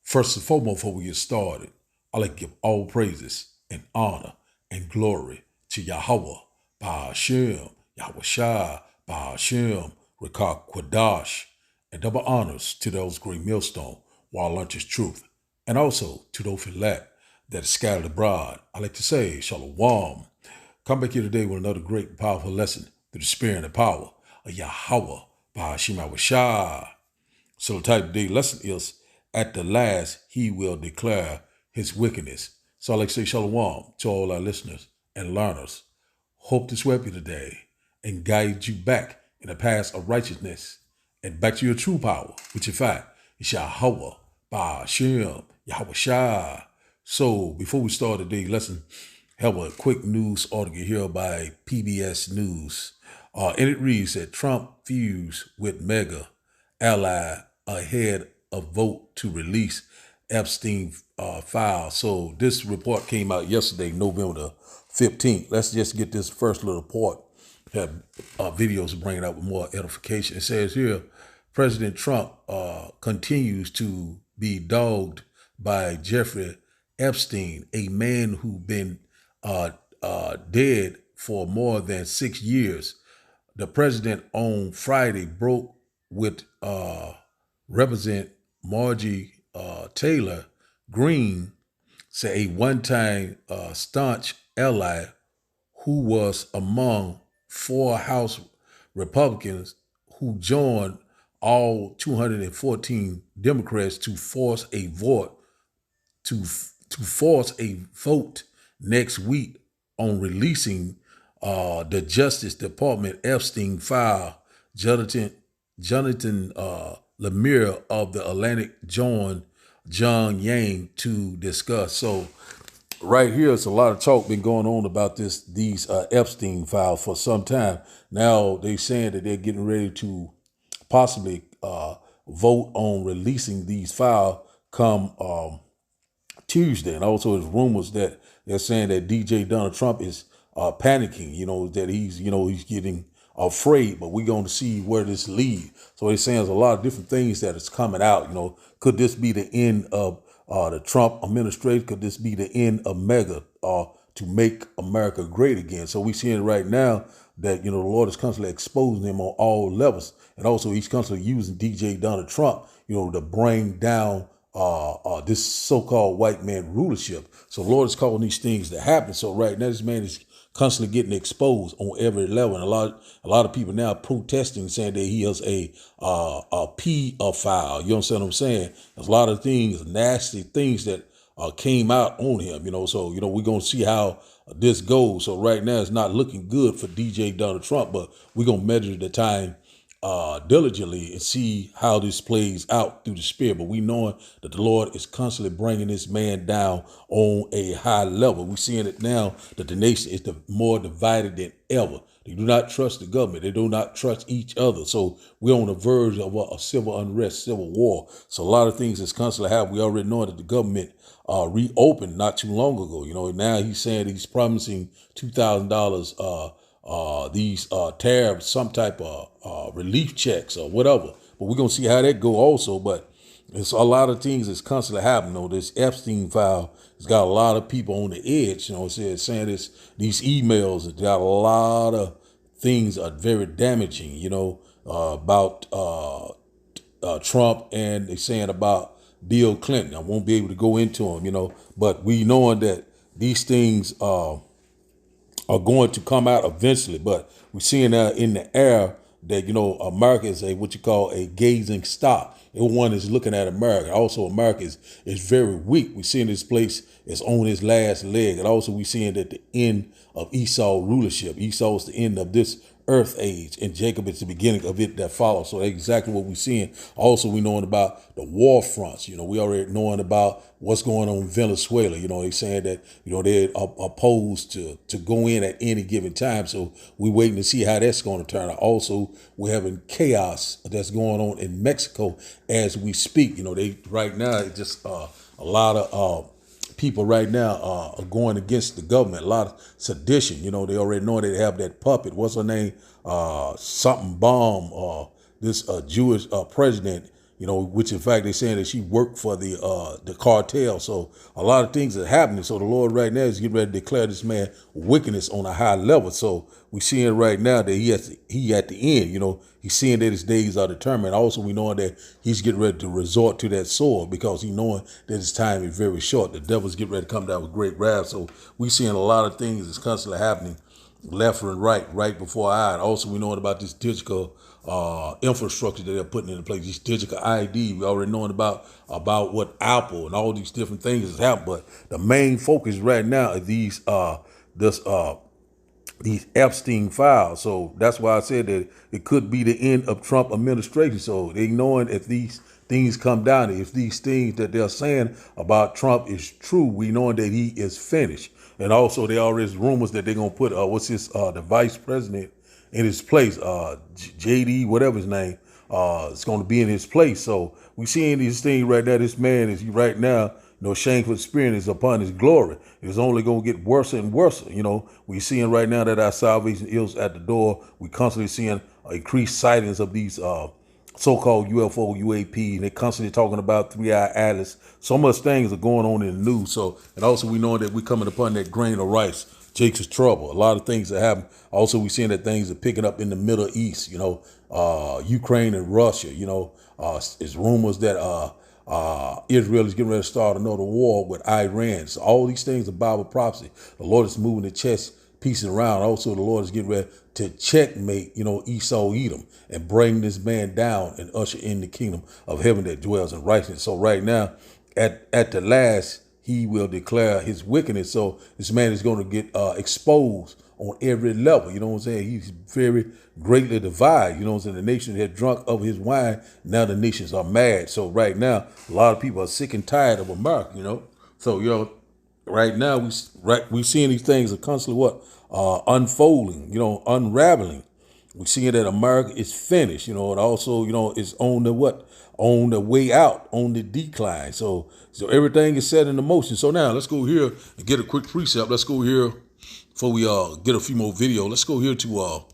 First and foremost, before we get started, I like to give all praises and honor and glory to Yahweh, Ba'ashem, Yahweh Shai, Ba'ashem, Rekah Kwadash, and double honors to those great millstone, while lunch is truth, and also to those elect that is scattered abroad. I like to say, Shalom. Come back here today with another great and powerful lesson through the spirit and power of Yahweh, Ba'ashem, Yahweh Shai. So the title of today's lesson is, at the last he will declare his wickedness. So I like to say shalom to all our listeners and learners. Hope this will help you today and guide you back in the path of righteousness and back to your true power, which in fact is Yahweh, Ba'ashem, Yahweh Shai. So before we start today's lesson, have a quick news article here by PBS News. And it reads that Trump feuds with mega ally ahead of vote to release Epstein file. So this report came out yesterday, November the 15th. Let's just get this first little report. Have videos bringing out with more edification. It says here, President Trump continues to be dogged by Jeffrey Epstein, a man who been dead for more than 6 years. The president on Friday broke with Representative Margie Taylor Greene, say a one-time staunch ally who was among 4 House Republicans who joined all 214 Democrats to force a vote next week on releasing the Justice Department Epstein file. Jonathan Lemire of the Atlantic joined John Yang to discuss. So right here, it's a lot of talk been going on about these Epstein files for some time. Now they saying that they're getting ready to possibly vote on releasing these files come Tuesday. And also there's rumors that they're saying that DJ Donald Trump is panicking, that he's getting afraid, but we're going to see where this leads. So they're saying there's a lot of different things that is coming out. Could this be the end of the Trump administration? Could this be the end of MAGA to make America great again? So we're seeing right now that, the Lord is constantly exposing him on all levels. And also he's constantly using DJ Donald Trump, to bring down this so-called white man rulership. So the Lord is calling these things to happen. So right now this man is constantly getting exposed on every level. And a lot of people now protesting, saying that he is a pedophile. You understand what I'm saying? There's a lot of things, nasty things that came out on him, So, we're going to see how this goes. So right now it's not looking good for DJ Donald Trump, but we're going to measure the time diligently and see how this plays out through the spirit. But we knowing that the Lord is constantly bringing this man down on a high level. We're seeing it now that the nation is more divided than ever. They do not trust the government. They do not trust each other. So we're on the verge of a civil unrest, civil war. So a lot of things is constantly happening. We already know that the government reopened not too long ago. Now he's saying he's promising $2,000 these tariffs, some type of relief checks or whatever. But we're going to see how that go also. But it's a lot of things that's constantly happening. This Epstein file has got a lot of people on the edge. Saying these emails have got a lot of things are very damaging, about Trump, and they're saying about Bill Clinton. I won't be able to go into them, but we knowing that these things are going to come out eventually. But we're seeing in the air that, America is what you call a gazing stock. Everyone is looking at America. Also, America is very weak. We're seeing this place is on its last leg. And also we're seeing that the end of Esau rulership. Esau is the end of this earth age, and Jacob is the beginning of it that follows. So that's exactly what we're seeing. Also, we knowing about the war fronts. We already knowing about what's going on in Venezuela. They're saying that, they're opposed to go in at any given time. So we're waiting to see how that's going to turn out. Also, we're having chaos that's going on in Mexico as we speak. They right now, it's just a lot of people right now are going against the government. A lot of sedition. They already know they have that puppet. What's her name? Something bomb. This Jewish president which in fact they're saying that she worked for the cartel. So a lot of things are happening. So the Lord right now is getting ready to declare this man wickedness on a high level. So we seeing right now that he at the end, he's seeing that his days are determined. Also, we knowing that he's getting ready to resort to that sword because he knowing that his time is very short. The devil's getting ready to come down with great wrath. So we seeing a lot of things that's constantly happening left and right before our eye. Also, we knowing about this digital infrastructure that they're putting into place, this digital ID. We already knowing about what Apple and all these different things has happened. But the main focus right now is these Epstein files. So that's why I said that it could be the end of Trump administration. So they knowing if these things come down, if these things that they're saying about Trump is true, we knowing that he is finished. And also there are rumors that they're going to put, the vice president in his place, JD, whatever his name, is going to be in his place. So we seeing these things right now. This man is right now, shameful spirit is upon his glory. It's only going to get worse and worse. We seeing right now that our salvation is at the door. We constantly seeing increased sightings of these so-called UFO, UAP, and they're constantly talking about 3-eye atlas. So much things are going on in the news. So, and also we know that we're coming upon that grain of rice, Jake's trouble. A lot of things that happen. Also, we seeing that things are picking up in the Middle East. Ukraine and Russia. It's rumors that Israel is getting ready to start another war with Iran. So all these things are Bible prophecy. The Lord is moving the chess pieces around. Also, the Lord is getting ready to checkmate, Esau, Edom, and bring this man down and usher in the kingdom of heaven that dwells in righteousness. So right now, at the last, he will declare his wickedness. So this man is going to get exposed on every level. You know what I'm saying? He's very greatly divided. You know what I'm saying? The nation had drunk of his wine. Now the nations are mad. So right now, a lot of people are sick and tired of America, So, right now we seeing these things are constantly unfolding, unraveling. We're seeing that America is finished, and also, it's on the way out, on the decline. So everything is set into motion. So now let's go here and get a quick precept. Let's go here before we get a few more video. Let's go here to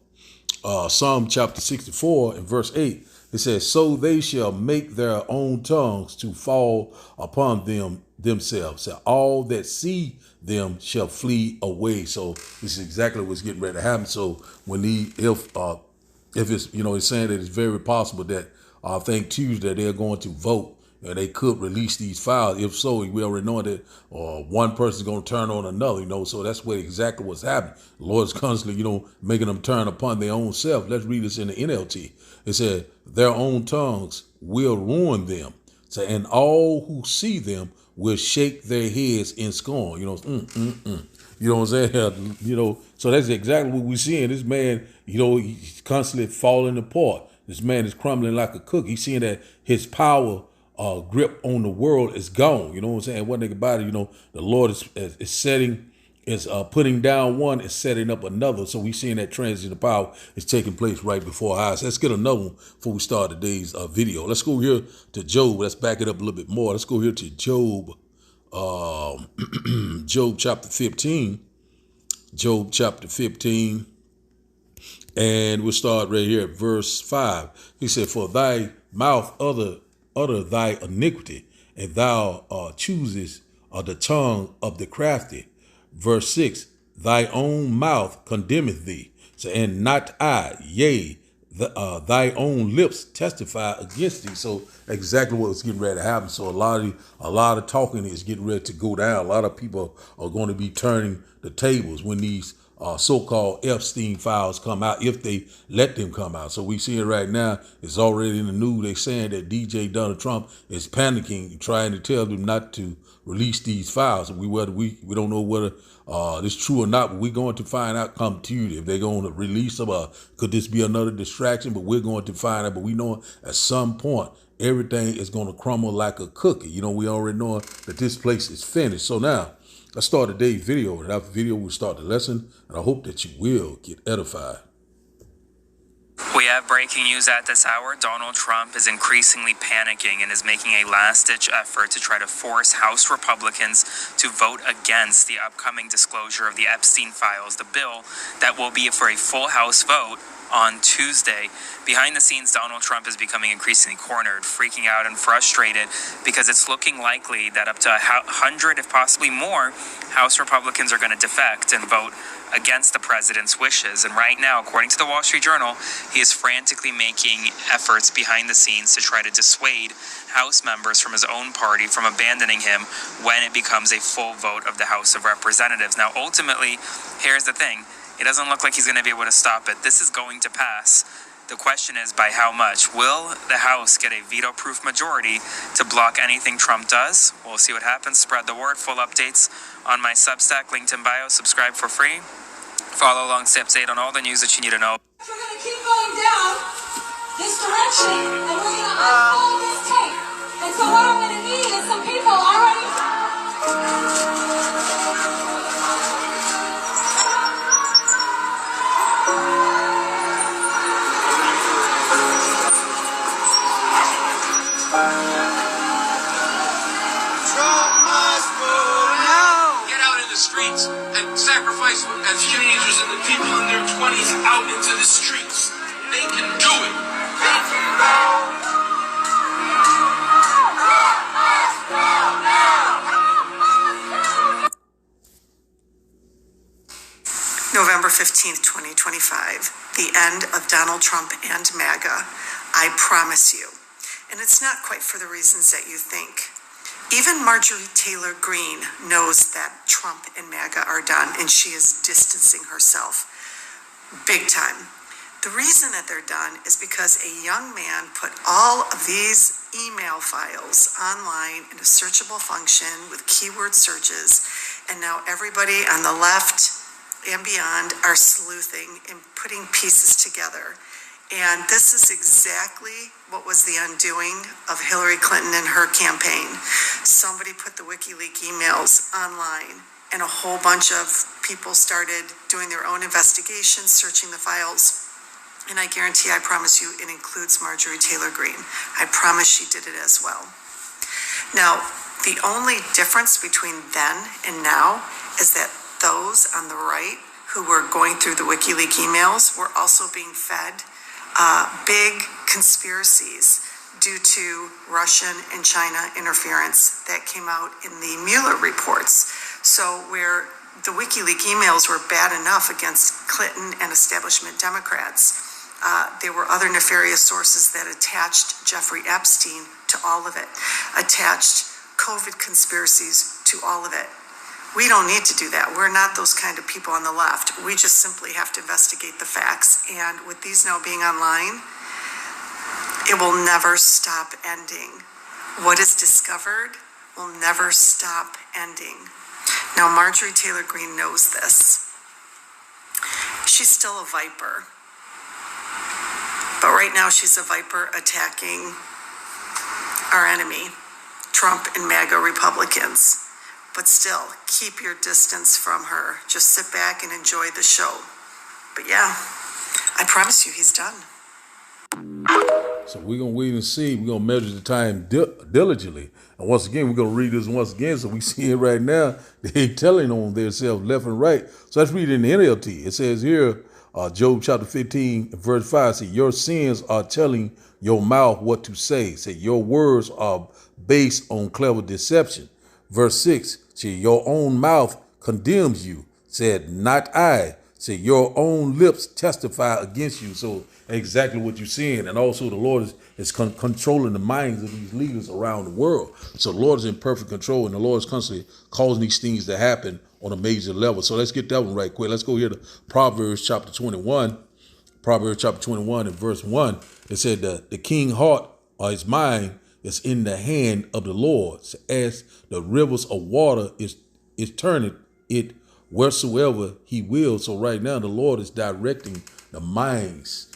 Psalm chapter 64 and verse 8. It says, "So they shall make their own tongues to fall upon themselves. So all that see them shall flee away." So this is exactly what's getting ready to happen. So when if it's it's saying that it's very possible that I think Tuesday they're going to vote and they could release these files. If so, we already know that one person's going to turn on another, so that's exactly what's happening. The Lord's constantly, making them turn upon their own self. Let's read this in the NLT. It said, "Their own tongues will ruin them. So, and all who see them will shake their heads in scorn." You know what I'm saying? So that's exactly what we're seeing. This man, he's constantly falling apart. This man is crumbling like a cookie. He's seeing that his power grip on the world is gone. You know what I'm saying? One thing about it, the Lord is putting down one and setting up another. So we seeing that transition of power is taking place right before our eyes. Let's get another one before we start today's video. Let's go here to Job. Let's back it up a little bit more. Let's go here to Job, Job chapter 15. Job chapter 15. And we'll start right here at verse 5. He said, "For thy mouth utter thy iniquity, and thou choosest the tongue of the crafty." Verse 6, "Thy own mouth condemneth thee, so, and not I, yea, thy own lips testify against thee." So exactly what's getting ready to happen. So a lot of talking is getting ready to go down. A lot of people are going to be turning the tables when these so-called Epstein files come out, if they let them come out. So we see it right now. It's already in the news. They're saying that DJ Donald Trump is panicking, trying to tell them not to release these files. We don't know whether it's true or not, but we're going to find out come Tuesday if they're going to release them. Could this be another distraction? But we're going to find out. But we know at some point everything is going to crumble like a cookie. We already know that this place is finished. So now, let's start today's video, and after the video, we'll start the lesson, and I hope that you will get edified. We have breaking news at this hour. Donald Trump is increasingly panicking and is making a last-ditch effort to try to force House Republicans to vote against the upcoming disclosure of the Epstein files, the bill that will be for a full House vote on Tuesday. Behind the scenes, Donald Trump is becoming increasingly cornered, freaking out and frustrated because it's looking likely that up to 100, if possibly more, House Republicans are going to defect and vote against the president's wishes. And right now, according to the Wall Street Journal, he is frantically making efforts behind the scenes to try to dissuade House members from his own party from abandoning him when it becomes a full vote of the House of Representatives. Now, ultimately, here's the thing. It doesn't look like he's going to be able to stop it. This is going to pass. The question is by how much. Will the House get a veto-proof majority to block anything Trump does? We'll see what happens. Spread the word. Full updates on my Substack, linked in bio. Subscribe for free. Follow along Steps 8 on all the news that you need to know. We're going to keep going down this direction, and we're going to unfold this tape. And so what I'm going to need is some people already... Streets and sacrifice as teenagers and the people in their 20s out into the streets. They can do it. November 15th, 2025, the end of Donald Trump and MAGA. I promise you. And it's not quite for the reasons that you think. Even Marjorie Taylor Greene knows that Trump and MAGA are done, and she is distancing herself big time. The reason that they're done is because a young man put all of these email files online in a searchable function with keyword searches, and now everybody on the left and beyond are sleuthing and putting pieces together. And this is exactly what was the undoing of Hillary Clinton and her campaign. Somebody put the WikiLeaks emails online, and a whole bunch of people started doing their own investigations, searching the files. And I guarantee, I promise you, it includes Marjorie Taylor Greene. I promise she did it as well. Now, the only difference between then and now is that those on the right who were going through the WikiLeaks emails were also being fed big conspiracies due to Russian and China interference that came out in the Mueller reports. So where the WikiLeaks emails were bad enough against Clinton and establishment Democrats, there were other nefarious sources that attached Jeffrey Epstein to all of it, attached COVID conspiracies to all of it. We don't need to do that. We're not those kind of people on the left. We just simply have to investigate the facts. And with these now being online, it will never stop ending. What is discovered will never stop ending. Now, Marjorie Taylor Greene knows this. She's still a viper. But right now she's a viper attacking our enemy, Trump and MAGA Republicans. But still, keep your distance from her. Just sit back and enjoy the show. But yeah, I promise you he's done. So we're going to wait and see. We're going to measure the time diligently. And once again, we're going to read this once again. So we see it right now. They're telling on themselves left and right. So let's read it in the NLT. It says here, Job chapter 15, verse 5, say, your sins are telling your mouth what to say. Say, your words are based on clever deception. Verse 6, say, your own mouth condemns you. Said, not I. Say, your own lips testify against you. So exactly what you're seeing. And also the Lord is controlling the minds of these leaders around the world. So the Lord is in perfect control, and the Lord is constantly causing these things to happen on a major level. So let's get that one right quick. Let's go here to Proverbs chapter 21. Proverbs chapter 21 and verse 1. It said, the king's heart or his mind is in the hand of the Lord, as the rivers of water is turning it wheresoever he will. So right now the Lord is directing the minds,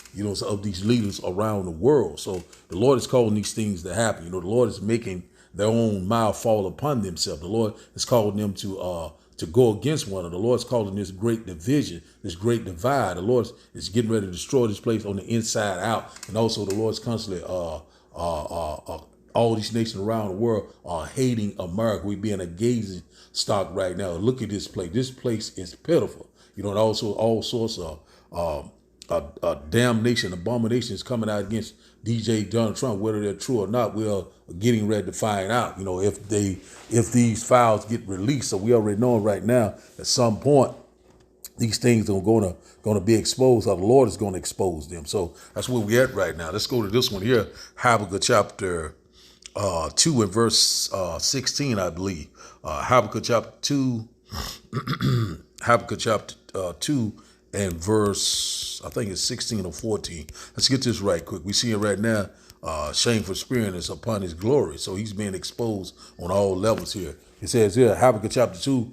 of these leaders around the world. So the Lord is calling these things to happen. The Lord is making their own mouth fall upon themselves. The Lord is calling them to go against one another. The Lord is calling this great division, this great divide. The Lord is getting ready to destroy this place on the inside out. And also the Lord is constantly all these nations around the world are hating America. We're being a gazing stock right now. Look at this place. This place is pitiful. And also all sorts of damnation, abomination is coming out against DJ Donald Trump, whether they're true or not. We are getting ready to find out, if these files get released. So we already know right now at some point these things are going to be exposed, or the Lord is going to expose them. So that's where we're at right now. Let's go to this one here, Habakkuk chapter 2 and verse 16, I believe. Habakkuk chapter 2, Habakkuk chapter 2 and verse, I think it's 16 or 14. Let's get this right quick. We see it right now. Shameful spirit is upon his glory. So he's being exposed on all levels here. It says here, Habakkuk chapter 2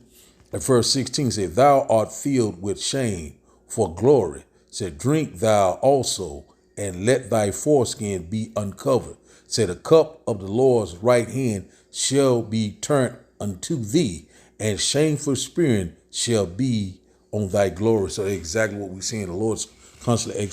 and verse 16 says, thou art filled with shame for glory. Said, drink thou also, and let thy foreskin be uncovered. Said, the cup of the Lord's right hand shall be turned unto thee, and shameful spirit shall be on thy glory. So exactly what we're seeing. The Lord's constantly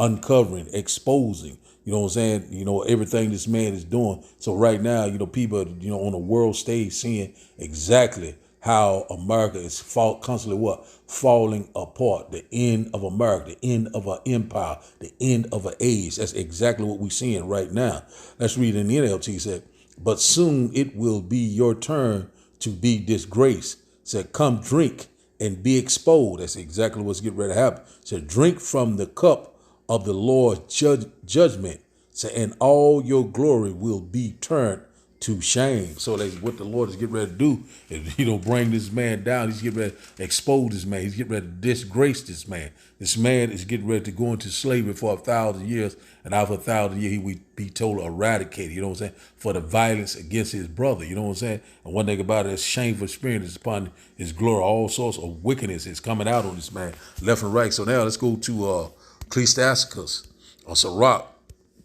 uncovering, exposing, you know what I'm saying? Everything this man is doing. So right now, people, on the world stage seeing exactly how America is constantly falling apart. The end of America, the end of our empire, the end of an age. That's exactly what we're seeing right now. Let's read in the NLT. It said, but soon it will be your turn to be disgraced. It said, come drink and be exposed. That's exactly what's getting ready to happen. It said, drink from the cup of the Lord's judgment. It said, and all your glory will be turned to shame. So that's what the Lord is getting ready to do. Is, bring this man down. He's getting ready to expose this man. He's getting ready to disgrace this man. This man is getting ready to go into slavery for 1,000 years, and after 1,000 years, he will be totally eradicated, you know what I'm saying, for the violence against his brother, you know what I'm saying? And one thing about it, this shameful spirit is upon his glory. All sorts of wickedness is coming out on this man, left and right. So now let's go to Ecclesiasticus, or Sirach,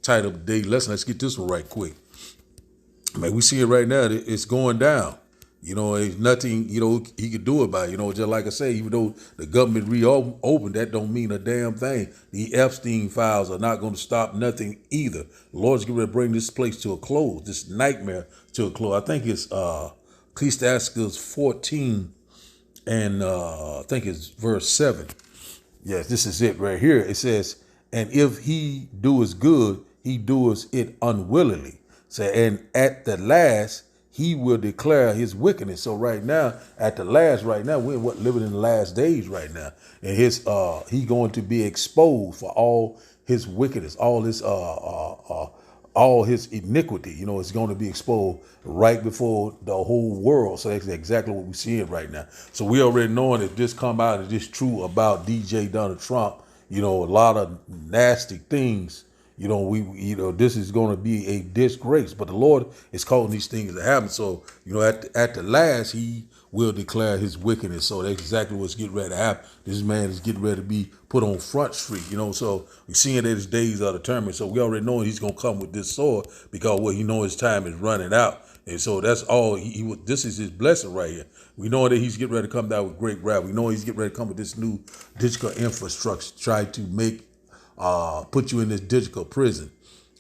title of the day lesson. Let's get this one right quick. Man, we see it right now. It's going down. There's nothing, he could do about it. Just like I say, even though the government reopened, that don't mean a damn thing. The Epstein files are not going to stop nothing either. The Lord's getting ready to bring this place to a close, this nightmare to a close. I think it's Ecclesiasticus 14 and I think it's verse 7. Yes, this is it right here. It says, and if he doeth good, he doeth it unwillingly. And at the last, he will declare his wickedness. So right now, at the last, right now, we're living in the last days right now. And he going to be exposed for all his wickedness, all his iniquity. It's going to be exposed right before the whole world. So that's exactly what we're seeing right now. So we already knowing that this come out and this true about DJ Donald Trump. A lot of nasty things. This is going to be a disgrace, but the Lord is causing these things to happen. So, at the last, he will declare his wickedness. So that's exactly what's getting ready to happen. This man is getting ready to be put on front street, so we're seeing that his days are determined. So we already know he's going to come with this sword because he know his time is running out. And so that's all this is his blessing right here. We know that he's getting ready to come down with great wrath. We know he's getting ready to come with this new digital infrastructure, try to make put you in this digital prison.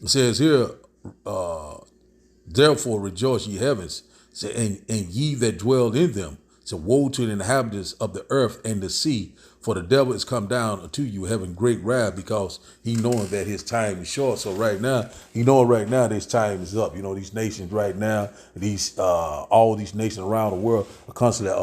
It says here, therefore rejoice ye heavens, and ye that dwell in them. So woe to the inhabitants of the earth and the sea, for the devil is come down unto you having great wrath, because he knowing that his time is short. So right now, this time is up. These nations right now, all these nations around the world are constantly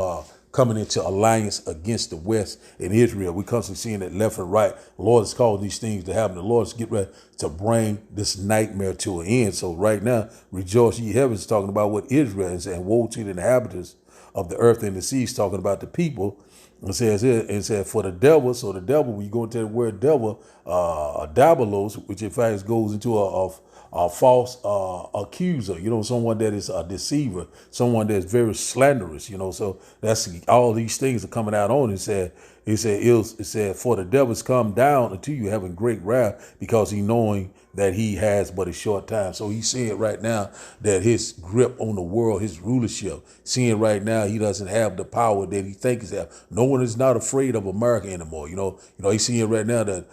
coming into alliance against the West and Israel. We constantly seeing it left and right. The Lord is calling these things to happen. The Lord is getting ready to bring this nightmare to an end. So right now, rejoice ye heavens, talking about what Israel is, and woe to the inhabitants of the earth and the seas, talking about the people. It says for the devil. So the devil, when you go into the word devil, diabolos, which in fact goes into a false accuser, someone that is a deceiver, someone that's very slanderous, so that's all these things are coming out on. It said, for the devil's come down unto you having great wrath, because he knowing that he has but a short time. So he's seeing right now that his grip on the world, his rulership, seeing right now he doesn't have the power that he thinks he has. No one is not afraid of America anymore. You see it right now that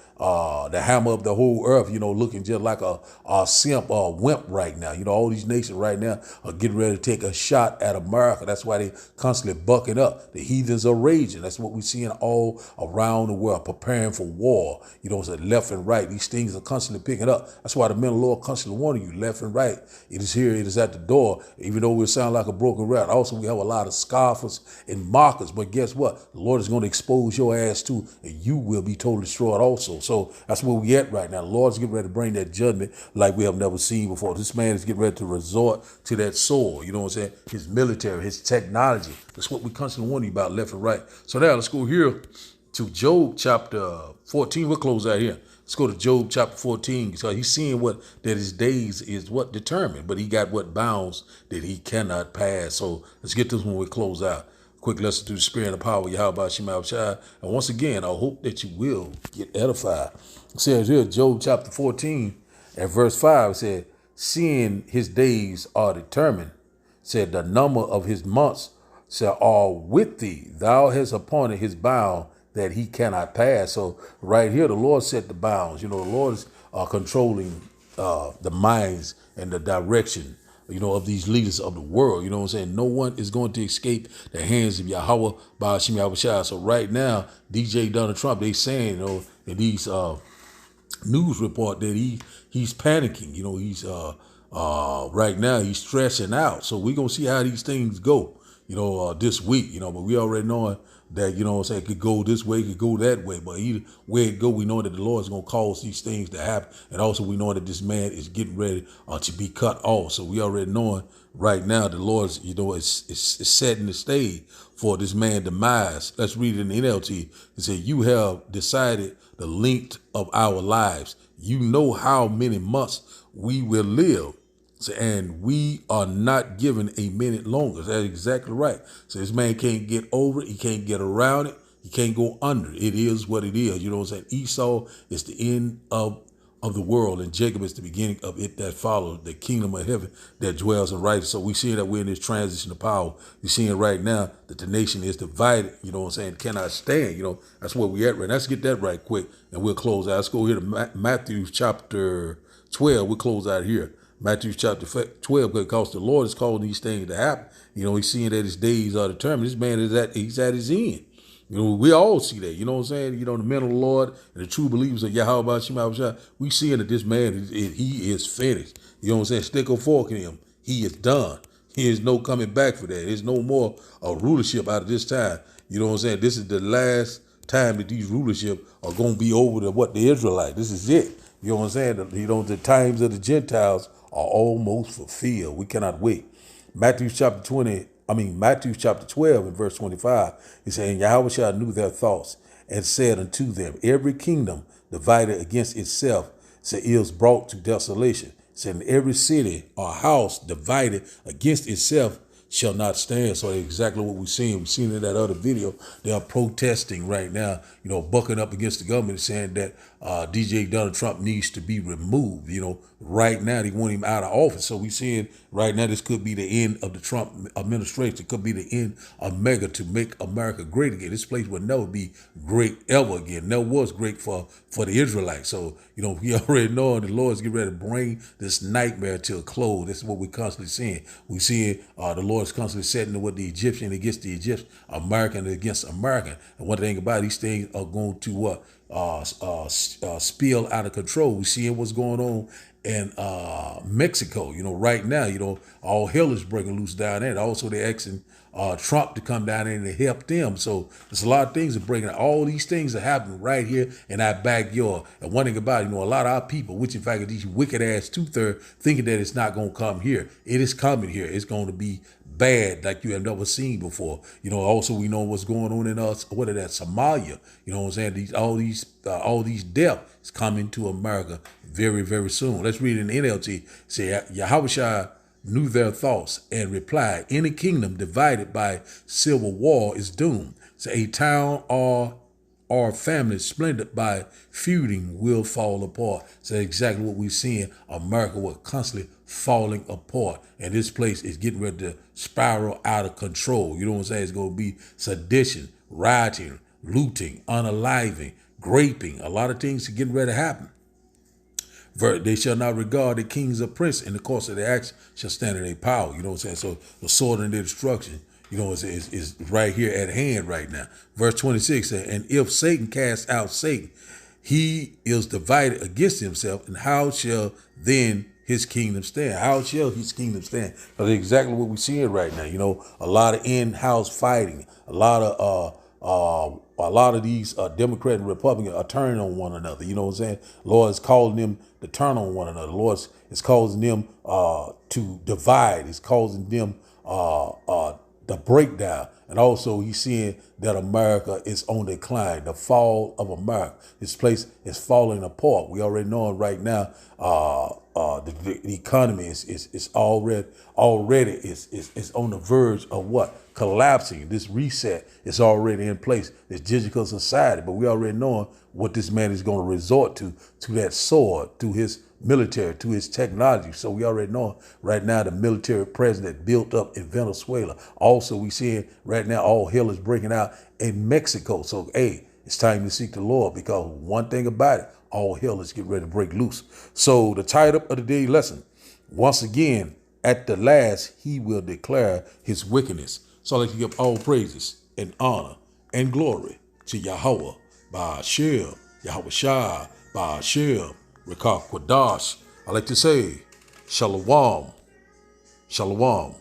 the hammer of the whole earth, looking just like a simp or a wimp right now. All these nations right now are getting ready to take a shot at America. That's why they constantly bucking up. The heathens are raging. That's what we're seeing all around the world, preparing for war. So left and right, these things are constantly picking up. That's why the men of the Lord constantly warning you, left and right. It is here, it is at the door, even though we sound like a broken record. Also, we have a lot of scoffers and mockers, but guess what? The Lord is going to expose your ass too, and you will be totally destroyed also. So that's where we at right now. The Lord's getting ready to bring that judgment like we have never seen before. This man is getting ready to resort to that sword, you know what I'm saying? His military, his technology. That's what we constantly warning you about, left and right. So now let's go here to Job chapter 14. We'll close out here. Let's go to Job chapter 14. So he's seeing that his days is what determined, but he got what bounds that he cannot pass. So let's get this when we close out. Quick lesson through the spirit and the power of Yahweh Shema Shai. And once again, I hope that you will get edified. It says here, Job chapter 14 at verse 5, it said, seeing his days are determined, said the number of his months shall all with thee. Thou hast appointed his bound that he cannot pass. So right here, the Lord set the bounds. The Lord is controlling the minds and the direction, of these leaders of the world. You know what I'm saying? No one is going to escape the hands of Yahweh Ba'ashim Yahushua. So right now, DJ Donald Trump, they saying, in these news report that he's panicking. He's right now he's stressing out. So we're gonna see how these things go, this week, but we already knowing that, it could go this way, it could go that way. But either way it go, we know that the Lord is gonna cause these things to happen. And also we know that this man is getting ready to be cut off. So we already knowing right now the Lord's, is setting the stage for this man's demise. Let's read it in the NLT. It said, you have decided the length of our lives. You know how many months we will live. So, and we are not given a minute longer. That's exactly right. So this man can't get over it. He can't get around it. He can't go under it. It is what it is. You know what I'm saying? Esau is the end of the world, and Jacob is the beginning of it that follows, the kingdom of heaven that dwells in righteousness. So we see that we're in this transition of power. We're seeing right now that the nation is divided, cannot stand, that's where we at right now. Let's get that right quick, and we'll close out. Let's go here to Matthew chapter 12. We'll close out here. Matthew chapter 12, because the Lord is calling these things to happen. He's seeing that his days are determined. This man he's at his end. We all see that, what I'm saying? The men of the Lord and the true believers of Yahweh Shema, we seeing that this man, he is finished. You know what I'm saying? Stick a fork in him. He is done. He is no coming back for that. There's no more rulership out of this time. You know what I'm saying? This is the last time that these rulership are going to be over to what the Israelites. This is it. You know what I'm saying? The times of the Gentiles are almost fulfilled. We cannot wait. Matthew chapter 12 and verse 25, he said, and Yahweh knew their thoughts and said unto them, every kingdom divided against itself is brought to desolation. Said, and every city or house divided against itself shall not stand. So that's exactly what we're seeing. We've seen in that other video. They are protesting right now, bucking up against the government, saying that DJ Donald Trump needs to be removed. Right now they want him out of office. So we're seeing right now this could be the end of the Trump administration. It could be the end of MAGA to make America great again. This place will never be great ever again. Never was great for the Israelites. So, we already know the Lord's getting ready to bring this nightmare to a close. This is what we're constantly seeing. We're seeing the Lord's constantly setting with the Egyptian against the Egyptian, American against American. And one thing about these things are going to spill out of control. We're seeing what's going on in Mexico. Right now, all hell is breaking loose down there. And also they're asking Trump to come down there and help them. So there's a lot of things that breaking out. All these things are happening right here in our backyard. And one thing about it, a lot of our people, which in fact are these wicked ass 2/3, thinking that it's not going to come here. It is coming here. It's going to be bad like you have never seen before. Also we know what's going on in Somalia. You know what I'm saying? All these deaths is coming to America very, very soon. Let's read it in NLT. Say, Yahweh knew their thoughts and replied, any kingdom divided by civil war is doomed. So a town or family splendid by feuding will fall apart. So exactly what we're seeing. America will constantly falling apart. And this place is getting ready to spiral out of control. You know what I'm saying? It's going to be sedition rioting, looting, unaliving, graping. A lot of things are getting ready to happen. They shall not regard the kings of prince in the course of their acts shall stand in their power. You know what I'm saying? So the sword and their destruction, is right here at hand right now. Verse 26 says, and if Satan cast out Satan, he is divided against himself, and how shall then his kingdom stand? How shall his kingdom stand? That's exactly what we're seeing right now. A lot of in-house fighting, a lot of these Democrat and Republican are turning on one another. You know what I'm saying? Lord is calling them to turn on one another. Lord is causing them to divide. It's causing them the breakdown. And also he's seeing that America is on decline, the fall of America. This place is falling apart. We already know right now the economy is already is on the verge of what? Collapsing. This reset is already in place. This digital society, but we already know what this man is going to resort to that sword, to his military, to his technology. So we already know right now the military president built up in Venezuela. Also, we seeing right now all hell is breaking out in Mexico. So, hey, it's time to seek the Lord, because one thing about it, all hell is getting ready to break loose. So the title of the day lesson, once again, at the last, he will declare his wickedness. So I'd like to give all praises and honor and glory to Yahweh, Ba'ashem, Yahweh Shai, Ba'ashem, Rekah Kwadash. I like to say, Shalom, Shalom.